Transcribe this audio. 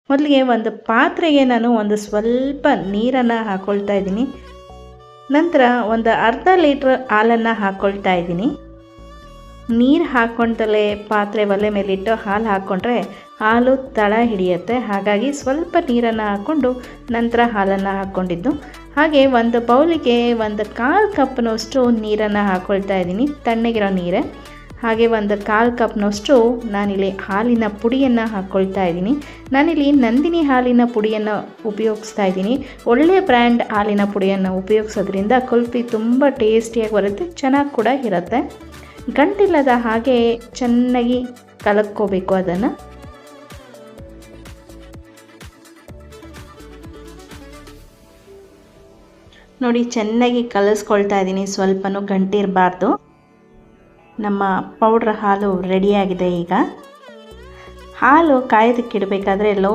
ಮೊದಲಿಗೆ ಒಂದು ಪಾತ್ರೆಗೆ ನಾನು ಒಂದು ಸ್ವಲ್ಪ ನೀರನ್ನು ಹಾಕ್ಕೊಳ್ತಾ ಇದ್ದೀನಿ. ನಂತರ ಒಂದು ಅರ್ಧ ಲೀಟ್ರ್ ಹಾಲನ್ನು ಹಾಕ್ಕೊಳ್ತಾ ಇದ್ದೀನಿ. ನೀರು ಹಾಕ್ಕೊಂಡಲೇ ಪಾತ್ರೆ ಒಲೆ ಮೇಲಿಟ್ಟು ಹಾಲು ಹಾಕ್ಕೊಂಡ್ರೆ ಹಾಲು ತಳ ಹಿಡಿಯುತ್ತೆ. ಹಾಗಾಗಿ ಸ್ವಲ್ಪ ನೀರನ್ನು ಹಾಕ್ಕೊಂಡು ನಂತರ ಹಾಲನ್ನು ಹಾಕ್ಕೊಂಡಿದ್ದು. ಹಾಗೆ ಒಂದು ಬೌಲಿಗೆ ಒಂದು 1/4 ಕಪ್ನಷ್ಟು ನೀರನ್ನು ಹಾಕ್ಕೊಳ್ತಾ ಇದ್ದೀನಿ, ತಣ್ಣಗಿರೋ ನೀರೇ. ಹಾಗೆ ಒಂದು 1/4 ಕಪ್ನಷ್ಟು ನಾನಿಲ್ಲಿ ಹಾಲಿನ ಪುಡಿಯನ್ನು ಹಾಕ್ಕೊಳ್ತಾ ಇದ್ದೀನಿ. ನಾನಿಲ್ಲಿ ನಂದಿನಿ ಹಾಲಿನ ಪುಡಿಯನ್ನು ಉಪಯೋಗಿಸ್ತಾ ಇದ್ದೀನಿ. ಒಳ್ಳೆಯ ಬ್ರ್ಯಾಂಡ್ ಹಾಲಿನ ಪುಡಿಯನ್ನು ಉಪಯೋಗಿಸೋದ್ರಿಂದ ಕುಲ್ಫಿ ತುಂಬ ಟೇಸ್ಟಿಯಾಗಿ ಬರುತ್ತೆ, ಚೆನ್ನಾಗಿ ಕೂಡ ಇರುತ್ತೆ. ಗಂಟಿಲ್ಲದ ಹಾಗೆ ಚೆನ್ನಾಗಿ ಕಲಕ್ಕೋಬೇಕು ಅದನ್ನು. ನೋಡಿ, ಚೆನ್ನಾಗಿ ಕಲಿಸ್ಕೊಳ್ತಾ ಇದ್ದೀನಿ, ಸ್ವಲ್ಪನೂ ಗಂಟಿರಬಾರ್ದು. ನಮ್ಮ ಪೌಡ್ರ್ ಹಾಲು ರೆಡಿಯಾಗಿದೆ. ಈಗ ಹಾಲು ಕಾಯೋದಕ್ಕಿಡಬೇಕಾದ್ರೆ ಲೋ